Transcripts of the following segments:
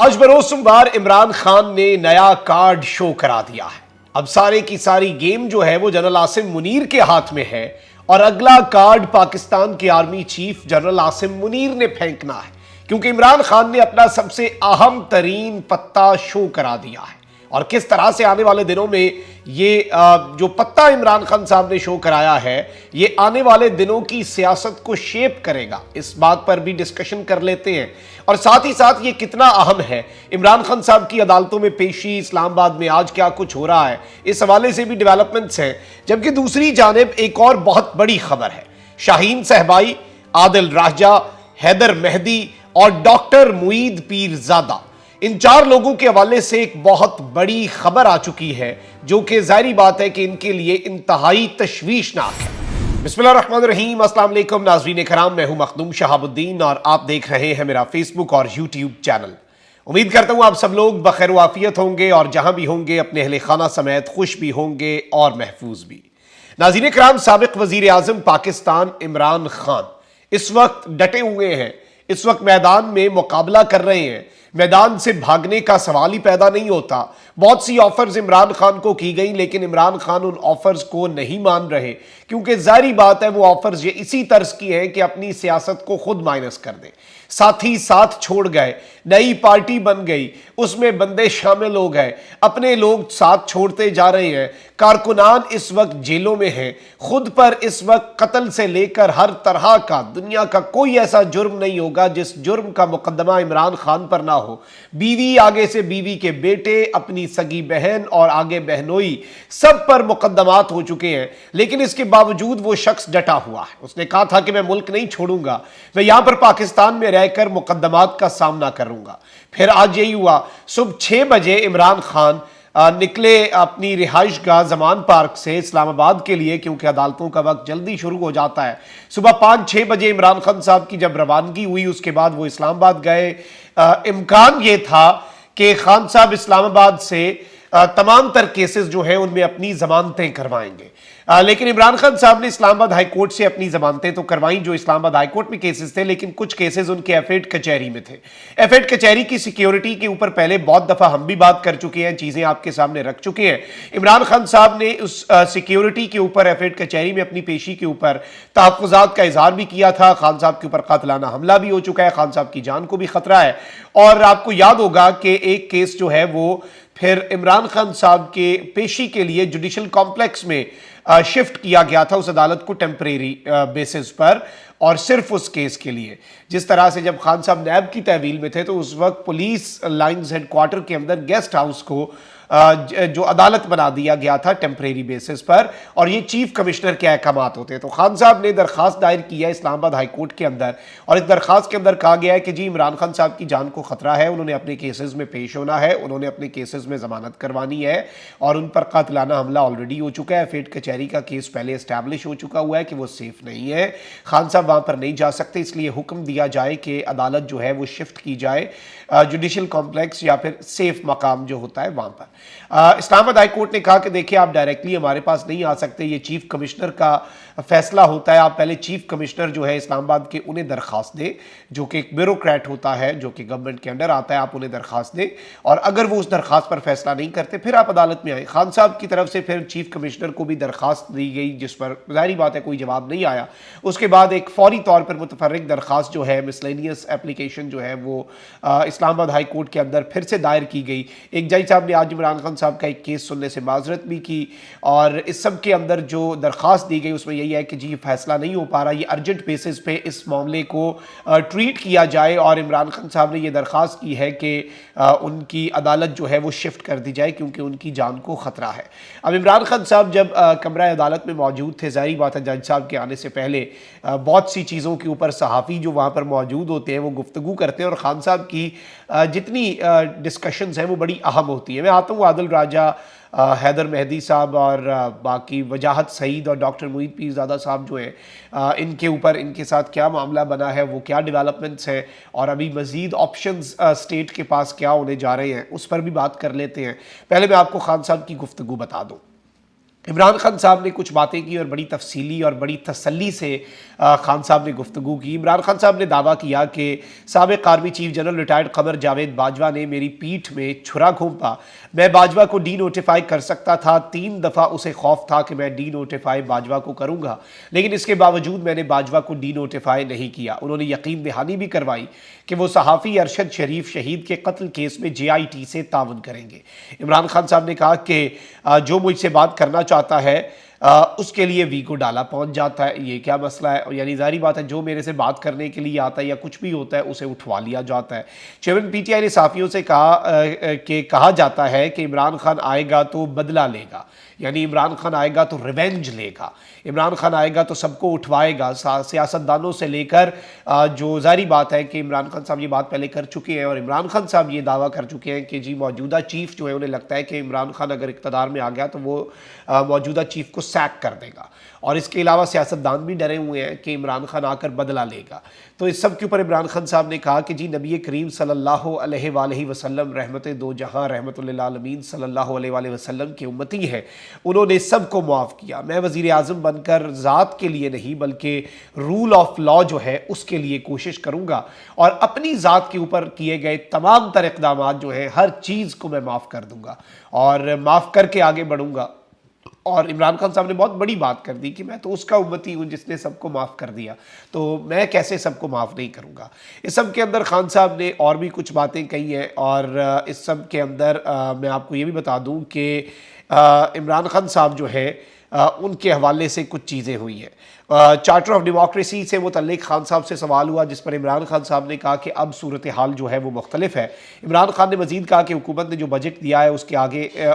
آج بروز سوموار عمران خان نے نیا کارڈ شو کرا دیا ہے۔ اب سارے کی ساری گیم جو ہے وہ جنرل عاصم منیر کے ہاتھ میں ہے اور اگلا کارڈ پاکستان کے army chief general Asim Munir نے پھینکنا ہے، کیونکہ عمران خان نے اپنا سب سے اہم ترین پتہ شو کرا دیا ہے۔ اور کس طرح سے آنے والے دنوں میں یہ جو پتہ عمران خان صاحب نے شو کرایا ہے یہ آنے والے دنوں کی سیاست کو شیپ کرے گا، اس بات پر بھی ڈسکشن کر لیتے ہیں۔ اور ساتھ ہی ساتھ یہ کتنا اہم ہے، عمران خان صاحب کی عدالتوں میں پیشی، اسلام آباد میں آج کیا کچھ ہو رہا ہے، اس حوالے سے بھی ڈیولپمنٹس ہیں۔ جبکہ دوسری جانب ایک اور بہت بڑی خبر ہے، شاہین صہبائی، عادل راہجہ، حیدر مہدی اور ڈاکٹر معید پیرزادہ، ان چار لوگوں کے حوالے سے ایک بہت بڑی خبر آ چکی ہے جو کہ ظاہری بات ہے کہ ان کے لیے انتہائی تشویشناک ہے۔ بسم اللہ الرحمن الرحیم، السلام علیکم ناظرین کرام، میں ہوں مخدوم شہاب الدین اور آپ دیکھ رہے ہیں میرا فیس بک اور یوٹیوب چینل۔ امید کرتا ہوں آپ سب لوگ بخیر و عافیت ہوں گے اور جہاں بھی ہوں گے اپنے اہل خانہ سمیت خوش بھی ہوں گے اور محفوظ بھی۔ ناظرین کرام، سابق وزیر اعظم پاکستان عمران خان اس وقت ڈٹے ہوئے ہیں، اس وقت میدان میں مقابلہ کر رہے ہیں، میدان سے بھاگنے کا سوال ہی پیدا نہیں ہوتا۔ بہت سی آفرز عمران خان کو کی گئیں لیکن عمران خان ان آفرز کو نہیں مان رہے، کیونکہ ظاہری بات ہے وہ آفرز یہ اسی طرز کی ہیں کہ اپنی سیاست کو خود مائنس کر دیں۔ ساتھی ساتھ چھوڑ گئے، نئی پارٹی بن گئی، اس میں بندے شامل ہو گئے، اپنے لوگ ساتھ چھوڑتے جا رہے ہیں، کارکنان اس وقت جیلوں میں ہیں، خود پر اس وقت قتل سے لے کر ہر طرح کا دنیا کا کوئی ایسا جرم نہیں ہوگا جس جرم کا مقدمہ عمران خان پر نہ ہو۔ بیوی، آگے سے بیوی کے بیٹے، اپنی سگی بہن اور آگے بہنوئی، سب پر مقدمات ہو چکے ہیں، لیکن اس کے باوجود وہ شخص ڈٹا ہوا ہے۔ اس نے کہا تھا کہ میں ملک نہیں چھوڑوں گا، میں یہاں پر پاکستان میں رہ کر مقدمات کا سامنا کروں گا۔ پھر آج یہی ہوا، صبح 6 بجے عمران خان نکلے اپنی رہائش گاہ زمان پارک سے اسلام آباد کے لیے، کیونکہ عدالتوں کا وقت جلدی شروع ہو جاتا ہے۔ صبح 5-6 بجے عمران خان صاحب کی جب روانگی ہوئی اس کے بعد وہ اسلام آباد گئے۔ امکان یہ تھا کہ خان صاحب اسلام آباد سے تمام تر کیسز جو ہیں ان میں اپنی ضمانتیں کروائیں گے، لیکن عمران خان صاحب نے اسلام آباد ہائی کورٹ سے اپنی ضمانتیں تو کروائیں جو اسلام آباد ہائی کورٹ میں کیسز تھے، لیکن کچھ کیسز ان کے ایف ایڈ کچہری میں تھے۔ ایف ایڈ کچہری کی سیکیورٹی کے اوپر پہلے بہت دفعہ ہم بھی بات کر چکے ہیں، چیزیں آپ کے سامنے رکھ چکے ہیں۔ عمران خان صاحب نے اس سیکیورٹی کے اوپر ایف ایڈ کچہری میں اپنی پیشی کے اوپر تحفظات کا اظہار بھی کیا تھا۔ خان صاحب کے اوپر قاتلانہ حملہ بھی ہو چکا ہے، خان صاحب کی جان کو بھی خطرہ ہے، اور آپ کو یاد ہوگا کہ ایک کیس جو ہے وہ پھر عمران خان صاحب کے پیشی کے لیے جوڈیشل کمپلیکس میں شفٹ کیا گیا تھا، اس عدالت کو ٹیمپریری بیسس پر، اور صرف اس کیس کے لیے۔ جس طرح سے جب خان صاحب نیب کی تحویل میں تھے تو اس وقت پولیس لائنز ہیڈ کوارٹر کے اندر گیسٹ ہاؤس کو جو عدالت بنا دیا گیا تھا ٹیمپریری بیسس پر، اور یہ چیف کمشنر کے احکامات ہوتے ہیں۔ تو خان صاحب نے درخواست دائر کی ہے اسلام آباد ہائی کورٹ کے اندر، اور اس درخواست کے اندر کہا گیا ہے کہ جی عمران خان صاحب کی جان کو خطرہ ہے، انہوں نے اپنے کیسز میں پیش ہونا ہے، انہوں نے اپنے کیسز میں ضمانت کروانی ہے، اور ان پر قاتلانہ حملہ آلریڈی ہو چکا ہے، فیڈ کچہری کا کیس پہلے اسٹیبلش ہو چکا ہوا ہے کہ وہ سیف نہیں ہے، خان صاحب وہاں پر نہیں جا سکتے، اس لیے حکم دیا جائے کہ عدالت جو ہے وہ شفٹ کی جائے جوڈیشل کمپلیکس یا پھر سیف مقام جو ہوتا ہے وہاں پر۔ اسلام آباد ہائی کورٹ نے کہا کہ دیکھیں آپ ڈائریکٹلی ہمارے پاس نہیں آ سکتے، یہ چیف کمشنر کا فیصلہ ہوتا ہے، آپ پہلے چیف کمشنر جو ہے اسلام آباد کے انہیں درخواست دیں، جو کہ ایک بیوروکریٹ ہوتا ہے جو کہ گورنمنٹ کے انڈر آتا ہے، آپ انہیں درخواست دیں، اور اگر وہ اس درخواست پر فیصلہ نہیں کرتے پھر آپ عدالت میں آئیں۔ خان صاحب کی طرف سے پھر چیف کمشنر کو بھی درخواست دی گئی جس پر ظاہری بات ہے کوئی جواب نہیں آیا۔ اس کے بعد ایک فوری طور پر متفرق درخواست جو ہے مسلینیس اپلیکیشن جو ہے وہ اسلام آباد ہائی کورٹ کے اندر پھر سے دائر کی گئی۔ ایک جج صاحب نے آج عمران خان صاحب کا ایک کیس سننے سے معذرت بھی کی، اور اس سب کے اندر جو درخواست دی گئی اس میں یہی ہے کہ جی فیصلہ نہیں ہو پا رہا، یہ ارجنٹ بیسس پہ اس معاملے کو ٹریٹ کیا جائے، اور عمران خان صاحب نے یہ درخواست کی ہے کہ ان کی عدالت جو ہے وہ شفٹ کر دی جائے کیونکہ ان کی جان کو خطرہ ہے۔ اب عمران خان صاحب جب کمرہ عدالت میں موجود تھے، ظاہری بات ہے جج صاحب کے آنے سے پہلے بہت سی چیزوں کے اوپر صحافی جو وہاں پر موجود ہوتے ہیں وہ گفتگو کرتے ہیں، اور خان صاحب کی جتنی ڈسکشنز ہیں وہ بڑی اہم ہوتی ہیں۔ میں آتا ہوں عادل راجہ، حیدر مہدی صاحب اور باقی وجاہت سعید اور ڈاکٹر معید پیرزادہ صاحب جو ہیں، ان کے اوپر ان کے ساتھ کیا معاملہ بنا ہے، وہ کیا ڈیولپمنٹس ہیں، اور ابھی مزید آپشنز اسٹیٹ کے پاس کیا ہونے جا رہے ہیں، اس پر بھی بات کر لیتے ہیں۔ پہلے میں آپ کو خان صاحب کی گفتگو بتا دوں۔ عمران خان صاحب نے کچھ باتیں کی اور بڑی تفصیلی اور بڑی تسلی سے خان صاحب نے گفتگو کی۔ عمران خان صاحب نے دعویٰ کیا کہ سابق army chief general retired Qamar Javed Bajwa نے میری پیٹھ میں چھرا گھونپا، میں باجوہ کو ڈی نوٹیفائی کر سکتا تھا، 3 دفعہ اسے خوف تھا کہ میں ڈی نوٹیفائی باجوہ کو کروں گا، لیکن اس کے باوجود میں نے باجوہ کو ڈی نوٹیفائی نہیں کیا۔ انہوں نے یقین دہانی بھی کروائی کہ وہ صحافی ارشد شریف شہید کے قتل کیس میں JIT سے تعاون کریں گے۔ عمران خان صاحب نے کہا کہ جو مجھ سے بات کرنا چاہتا ہے اس کے لیے وی کو ڈالا پہنچ جاتا ہے، یہ کیا مسئلہ ہے؟ یعنی ظاہری بات ہے جو میرے سے بات کرنے کے لیے آتا ہے یا کچھ بھی ہوتا ہے اسے اٹھوا لیا جاتا ہے۔ چیئرمین PTI نے صحافیوں سے کہا جاتا ہے کہ عمران خان آئے گا تو بدلہ لے گا، یعنی عمران خان آئے گا تو ریونج لے گا، عمران خان آئے گا تو سب کو اٹھوائے گا، سیاستدانوں سے لے کر جو ظاہری بات ہے کہ عمران خان صاحب یہ بات پہلے کر چکے ہیں، اور عمران خان صاحب یہ دعویٰ کر چکے ہیں کہ جی موجودہ چیف جو ہے انہیں لگتا ہے کہ عمران خان اگر اقتدار میں آ گیا تو وہ موجودہ چیف کو سیک کر دے گا، اور اس کے علاوہ سیاستدان بھی ڈرے ہوئے ہیں کہ عمران خان آ کر بدلہ لے گا۔ تو اس سب کے اوپر عمران خان صاحب نے کہا کہ جی نبی کریم صلی اللہ علیہ وآلہ وسلم رحمت دو جہاں رحمت للعالمین صلی اللہ علیہ وآلہ وسلم کے امتی ہیں، انہوں نے سب کو معاف کیا، میں وزیر اعظم بن کر ذات کے لیے نہیں بلکہ رول آف لا جو ہے اس کے لیے کوشش کروں گا، اور اپنی ذات کے اوپر کیے گئے تمام تر اقدامات جو ہیں ہر چیز کو میں معاف کر دوں گا اور معاف کر کے آگے بڑھوں گا۔ اور عمران خان صاحب نے بہت بڑی بات کر دی کہ میں تو اس کا امتی ہوں جس نے سب کو معاف کر دیا، تو میں کیسے سب کو معاف نہیں کروں گا۔ اس سب کے اندر خان صاحب نے اور بھی کچھ باتیں کہی ہیں، اور اس سب کے اندر میں آپ کو یہ بھی بتا دوں کہ عمران خان صاحب جو ہے ان کے حوالے سے کچھ چیزیں ہوئی ہیں۔ چارٹر آف ڈیموکریسی سے متعلق خان صاحب سے سوال ہوا، جس پر عمران خان صاحب نے کہا کہ اب صورتحال جو ہے وہ مختلف ہے۔ عمران خان نے مزید کہا کہ حکومت نے جو بجٹ دیا ہے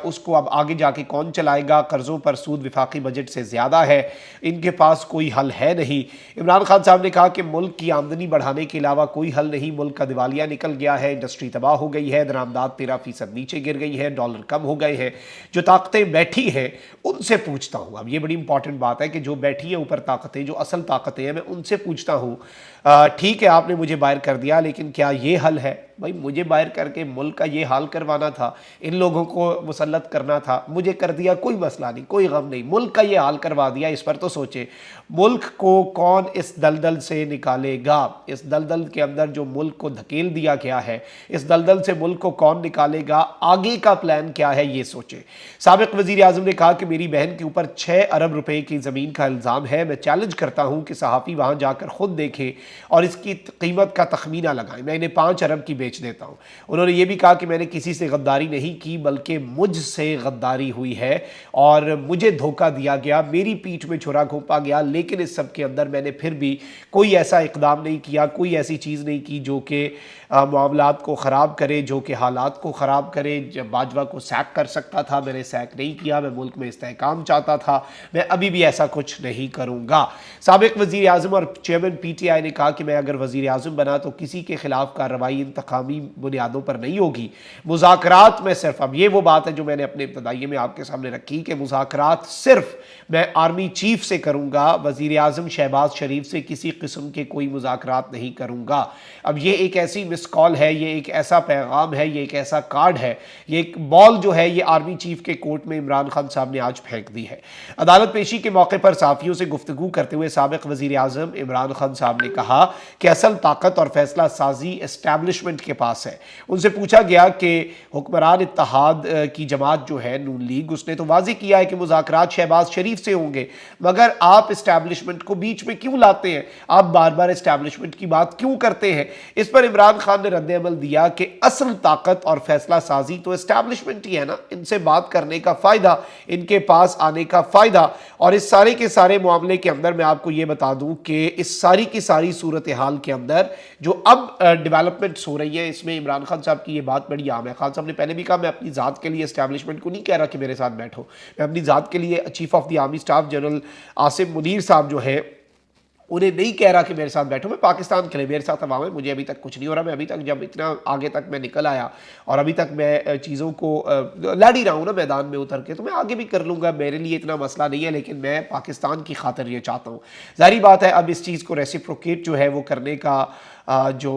اس کو اب آگے جا کے کون چلائے گا، قرضوں پر سود وفاقی بجٹ سے زیادہ ہے، ان کے پاس کوئی حل ہے نہیں۔ عمران خان صاحب نے کہا کہ ملک کی آمدنی بڑھانے کے علاوہ کوئی حل نہیں، ملک کا دیوالیہ نکل گیا ہے، انڈسٹری تباہ ہو گئی ہے، درآمدات 13% نیچے گر گئی ہے، ڈالر کم ہو گئے ہیں، جو طاقتیں بیٹھی ہیں ان سے پوچھتا ہوں، اب یہ بڑی امپورٹنٹ بات ہے کہ جو بیٹھی ہیں اوپر طاقتیں، جو اصل طاقتیں ہیں، میں ان سے پوچھتا ہوں ٹھیک ہے آپ نے مجھے باہر کر دیا، لیکن کیا یہ حل ہے؟ بھائی مجھے باہر کر کے ملک کا یہ حال کروانا تھا، ان لوگوں کو مسلط کرنا تھا، مجھے کر دیا، کوئی مسئلہ نہیں، کوئی غم نہیں، ملک کا یہ حال کروا دیا، اس پر تو سوچے ملک کو کون اس دلدل سے نکالے گا، اس دلدل کے اندر جو ملک کو دھکیل دیا گیا ہے، اس دلدل سے ملک کو کون نکالے گا، آگے کا پلان کیا ہے یہ سوچے۔ سابق وزیر اعظم نے کہا کہ میری بہن کے اوپر 6 ارب روپے کی زمین کا الزام ہے، میں چیلنج کرتا ہوں کہ صحافی وہاں جا کر خود دیکھیں اور اس کی قیمت کا تخمینہ لگائیں، میں انہیں 5 ارب کی بیچ دیتا ہوں۔ انہوں نے یہ بھی کہا کہ میں نے کسی سے غداری نہیں کی بلکہ مجھ سے غداری ہوئی ہے اور مجھے دھوکہ دیا گیا، میری پیٹھ میں چھرا گھونپا گیا، لیکن اس سب کے اندر میں نے پھر بھی کوئی ایسا اقدام نہیں کیا، کوئی ایسی چیز نہیں کی جو کہ معاملات کو خراب کرے، جو کہ حالات کو خراب کرے۔ جب باجوہ کو سیک کر سکتا تھا میں نے سیک نہیں کیا، میں ملک میں استحکام چاہتا تھا، میں ابھی بھی ایسا کچھ نہیں کروں گا۔ سابق وزیر اعظم اور چیئرمین PTI نے کہا کہ میں اگر وزیر اعظم بنا تو کسی کے خلاف کارروائی انتقامی بنیادوں پر نہیں ہوگی، مذاکرات میں صرف، اب یہ وہ بات ہے جو میں نے اپنے ابتدائیے میں آپ کے سامنے رکھی کہ مذاکرات صرف میں آرمی چیف سے کروں گا، وزیر اعظم شہباز شریف سے کسی قسم کے کوئی مذاکرات نہیں کروں گا۔ اب یہ ایک ایسی مس کال ہے، یہ ایک ایسا پیغام ہے، یہ ایک ایسا کارڈ ہے، یہ ایک بال جو ہے یہ آرمی چیف کے کورٹ میں عمران خان صاحب نے آج پھینک دی ہے۔ عدالت پیشی کے موقع پر صحافیوں سے گفتگو کرتے ہوئے سابق وزیر اعظم عمران خان صاحب نے کہا کہ اصل طاقت اور فیصلہ سازی اسٹیبلشمنٹ کے پاس ہے۔ ان سے پوچھا گیا کہ حکمران اتحاد کی جماعت جو ہے نون لیگ، اس نے تو واضح کیا ہے کہ مذاکرات شہباز شریف سے ہوں گے، مگر آپ اسٹیبلشمنٹ کو بیچ میں کیوں لاتے ہیں؟ آپ بار بار اسٹیبلشمنٹ کی بات کیوں کرتے ہیں؟ اس پر عمران خان نے رد عمل دیا کہ اصل طاقت اور فیصلہ سازی تو اسٹیبلشمنٹ ہی ہے نا، ان سے بات کرنے کا فائدہ، ان کے پاس آنے کا فائدہ۔ اور اس سارے کے سارے معاملے کے اندر میں آپ کو یہ بتا دوں کہ اس ساری کی ساری صورتحال کے اندر جو اب ڈیولپمنٹس ہو رہی ہے، اس میں عمران خان صاحب کی یہ بات بڑی عام ہے۔ خان صاحب نے پہلے بھی کہا میں اپنی ذات کے لیے اسٹیبلشمنٹ کو نہیں کہہ رہا کہ میرے ساتھ بیٹھو، میں اپنی ذات کے لیے chief of the army staff general Asim Munir صاحب جو ہے انہیں نہیں کہہ رہا کہ میرے ساتھ بیٹھو، میں پاکستان کے لیے میرے ساتھ عوام ہے، مجھے ابھی تک کچھ نہیں ہو رہا، میں ابھی تک جب اتنا آگے تک میں نکل آیا اور ابھی تک میں چیزوں کو لڑ ہی رہا ہوں نا میدان میں اتر کے، تو میں آگے بھی کر لوں گا، میرے لیے اتنا مسئلہ نہیں ہے، لیکن میں پاکستان کی خاطر یہ چاہتا ہوں۔ ظاہری بات ہے اب اس چیز کو ریسیپروکیٹ جو ہے وہ کرنے کا جو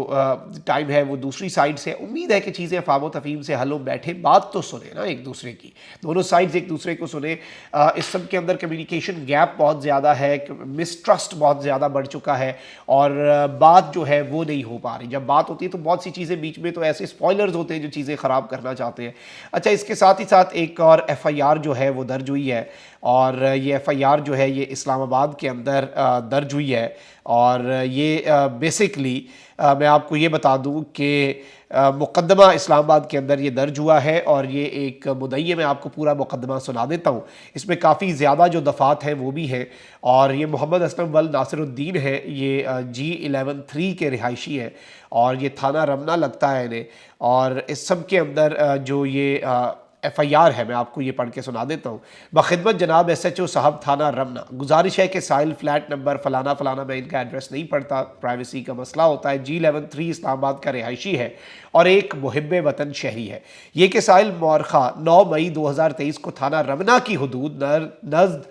ٹائم ہے وہ دوسری سائڈ سے، امید ہے کہ چیزیں افہام و تفہیم سے حل ہو، بیٹھے بات تو سنیں نا ایک دوسرے کی، دونوں سائڈز ایک دوسرے کو سنیں۔ اس سب کے اندر کمیونیکیشن گیپ بہت زیادہ ہے، مسٹرسٹ بہت زیادہ بڑھ چکا ہے، اور بات جو ہے وہ نہیں ہو پا رہی۔ جب بات ہوتی ہے تو بہت سی چیزیں بیچ میں تو ایسے سپوائلرز ہوتے ہیں جو چیزیں خراب کرنا چاہتے ہیں۔ اچھا، اس کے ساتھ ہی ساتھ ایک اور ایف آئی آر جو ہے وہ درج ہوئی ہے، اور یہ ایف آئی آر جو ہے یہ اسلام آباد کے اندر درج ہوئی ہے، اور یہ بیسکلی میں آپ کو یہ بتا دوں کہ مقدمہ اسلام آباد کے اندر یہ درج ہوا ہے، اور یہ ایک مدعی، میں آپ کو پورا مقدمہ سنا دیتا ہوں۔ اس میں کافی زیادہ جو دفعات ہیں وہ بھی ہیں، اور یہ محمد اسلم ولد ناصر الدین ہے، یہ G11-3 کے رہائشی ہے، اور یہ تھانہ رمنا لگتا ہے انہیں، اور اس سب کے اندر جو یہ ایف آئی آر ہے میں آپ کو یہ پڑھ کے سنا دیتا ہوں۔ بخدمت جناب ایس ایچ او صاحب تھانہ رمنا، گزارش ہے کہ سائل فلیٹ نمبر فلانا فلانا، میں ان کا ایڈریس نہیں پڑھتا، پرائیویسی کا مسئلہ ہوتا ہے، G11-3 اسلام آباد کا رہائشی ہے اور ایک محب وطن شہری ہے۔ یہ کہ سائل مورخہ 9 مئی 2023 کو تھانہ رمنا کی حدود نزد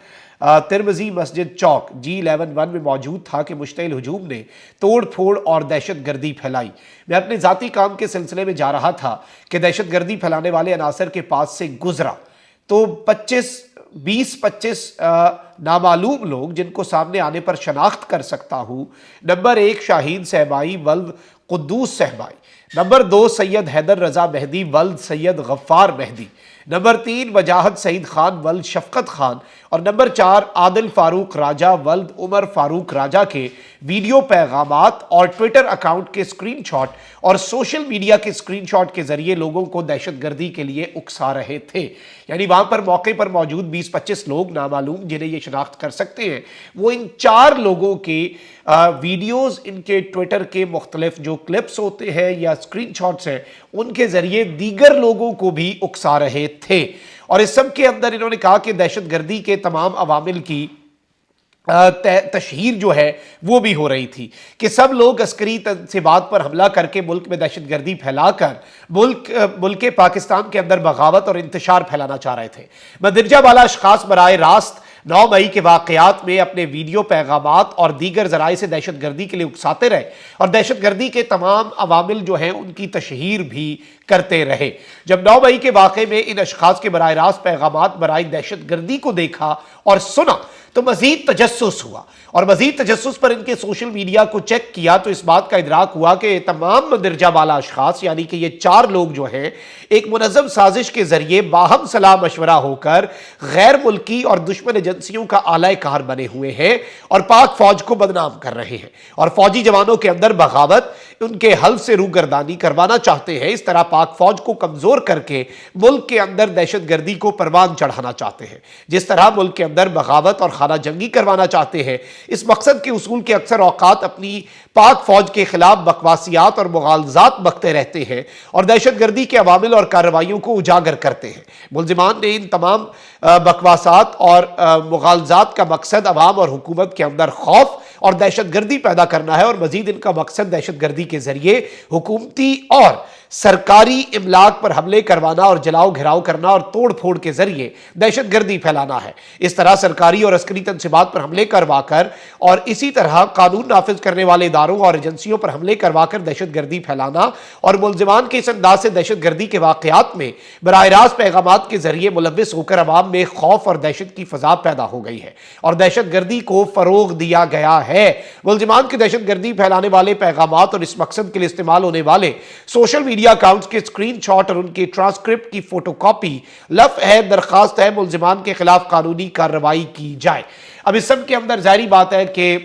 ترمزی مسجد چوک G11-1 میں موجود تھا کہ مشتعل ہجوم نے توڑ پھوڑ اور دہشت گردی پھیلائی۔ میں اپنے ذاتی کام کے سلسلے میں جا رہا تھا کہ دہشت گردی پھیلانے والے عناصر کے پاس سے گزرا تو 20-25 نامعلوم لوگ، جن کو سامنے آنے پر شناخت کر سکتا ہوں، نمبر 1 شاہین صہبائی ولد قدوس صہبائی، نمبر 2 سید حیدر رضا مہدی ولد سید غفار مہدی، نمبر 3 وجاہت سعید خان ولد شفقت خان، اور نمبر 4 عادل فاروق راجہ ولد عمر فاروق راجہ کے ویڈیو پیغامات اور ٹویٹر اکاؤنٹ کے سکرین شاٹ اور سوشل میڈیا کے سکرین شاٹ کے ذریعے لوگوں کو دہشت گردی کے لیے اکسا رہے تھے۔ یعنی وہاں پر موقع پر موجود 20-25 لوگ نامعلوم جنہیں یہ شناخت کر سکتے ہیں، وہ ان 4 لوگوں کے ویڈیوز، ان کے ٹویٹر کے مختلف جو کلپس ہوتے ہیں یا سکرین شاٹس ہیں، ان کے ذریعے دیگر لوگوں کو بھی اکسا رہے تھے۔ اور اس سب کے اندر انہوں نے کہا کہ دہشت گردی کے تمام عوامل کی تشہیر جو ہے وہ بھی ہو رہی تھی، کہ سب لوگ عسکری تنصیبات پر حملہ کر کے ملک میں دہشت گردی پھیلا کر ملک پاکستان کے اندر بغاوت اور انتشار پھیلانا چاہ رہے تھے۔ مندرجہ بالا اشخاص براہ راست 9 مئی کے واقعات میں اپنے ویڈیو پیغامات اور دیگر ذرائع سے دہشت گردی کے لیے اکساتے رہے، اور دہشت گردی کے تمام عوامل جو ہیں ان کی تشہیر بھی کرتے رہے۔ جب 9 مئی کے واقعے میں ان اشخاص کے براہ راست پیغامات برائے دہشت گردی کو دیکھا اور سنا تو مزید تجسس ہوا، اور مزید تجسس پر ان کے سوشل میڈیا کو چیک کیا تو اس بات کا ادراک ہوا کہ تمام مندرجہ بالا اشخاص، یعنی کہ یہ 4 لوگ جو ہیں، ایک منظم سازش کے ذریعے باہم صلاح مشورہ ہو کر غیر ملکی اور دشمن ایجنسیوں کا آلہ کار بنے ہوئے ہیں اور پاک فوج کو بدنام کر رہے ہیں، اور فوجی جوانوں کے اندر بغاوت، ان کے حلف سے روگردانی کروانا چاہتے ہیں۔ اس طرح پاک فوج کو کمزور کر کے ملک کے اندر دہشت گردی کو پروان چڑھانا چاہتے ہیں، جس طرح ملک کے اندر بغاوت اور خانہ جنگی کروانا چاہتے ہیں۔ اس مقصد کے اصول کے اکثر اوقات اپنی پاک فوج کے خلاف بکواسیات اور مغالطات بکتے رہتے ہیں اور دہشت گردی کے عوامل اور کارروائیوں کو اجاگر کرتے ہیں۔ ملزمان نے ان تمام بکواسات اور مغالطات کا مقصد عوام اور حکومت کے اندر خوف اور دہشت گردی پیدا کرنا ہے، اور مزید ان کا مقصد دہشت گردی کے ذریعے حکومتی اور سرکاری املاک پر حملے کروانا اور جلاؤ گھراؤ کرنا اور توڑ پھوڑ کے ذریعے دہشت گردی پھیلانا ہے۔ اس طرح سرکاری اور عسکری تنصیبات پر حملے کروا کر اور اسی طرح قانون نافذ کرنے والے اداروں اور ایجنسیوں پر حملے کروا کر دہشت گردی پھیلانا، اور ملزمان کے اس انداز سے دہشت گردی کے واقعات میں براہ راست پیغامات کے ذریعے ملوث ہو کر عوام میں خوف اور دہشت کی فضا پیدا ہو گئی ہے اور دہشت گردی کو فروغ دیا گیا ہے۔ ملزمان کے دہشت گردی پھیلانے والے پیغامات اور اس مقصد کے لیے استعمال ہونے والے سوشل میڈیا اکاؤنٹس کے سکرین شاٹ اور ان کی ٹرانسکرپٹ کی فوٹو کاپی لف ہے، درخواست ہے ملزمان کے خلاف قانونی کارروائی کی جائے۔ اب اس سب کے اندر ظاہری بات ہے کہ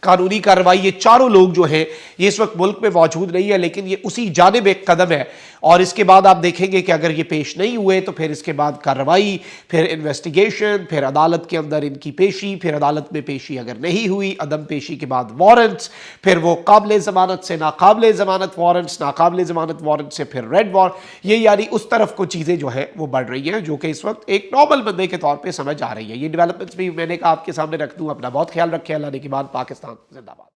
قانونی کارروائی. یہ چاروں لوگ جو ہیں یہ اس وقت ملک میں موجود نہیں ہے، لیکن یہ اسی جانب ایک قدم ہے. اور اس کے بعد آپ دیکھیں گے کہ اگر یہ پیش نہیں ہوئے تو پھر اس کے بعد کارروائی، پھر انویسٹیگیشن، پھر عدالت کے اندر ان کی پیشی، پھر عدالت میں پیشی اگر نہیں ہوئی، عدم پیشی کے بعد وارنٹس، پھر وہ قابل ضمانت سے ناقابل ضمانت وارنٹس، ناقابل ضمانت وارنٹ سے پھر ریڈ وارنٹ. یہ یعنی اس طرف کو چیزیں جو ہے وہ بڑھ رہی ہیں، جو کہ اس وقت ایک نارمل بندے کے طور پہ سمجھ آ رہی ہے. یہ ڈیولپمنٹس بھی میں نے کہا آپ کے سامنے رکھ دوں. اپنا بہت خیال رکھیں. اللہ نے کی بات. پاکستان زندہ باد.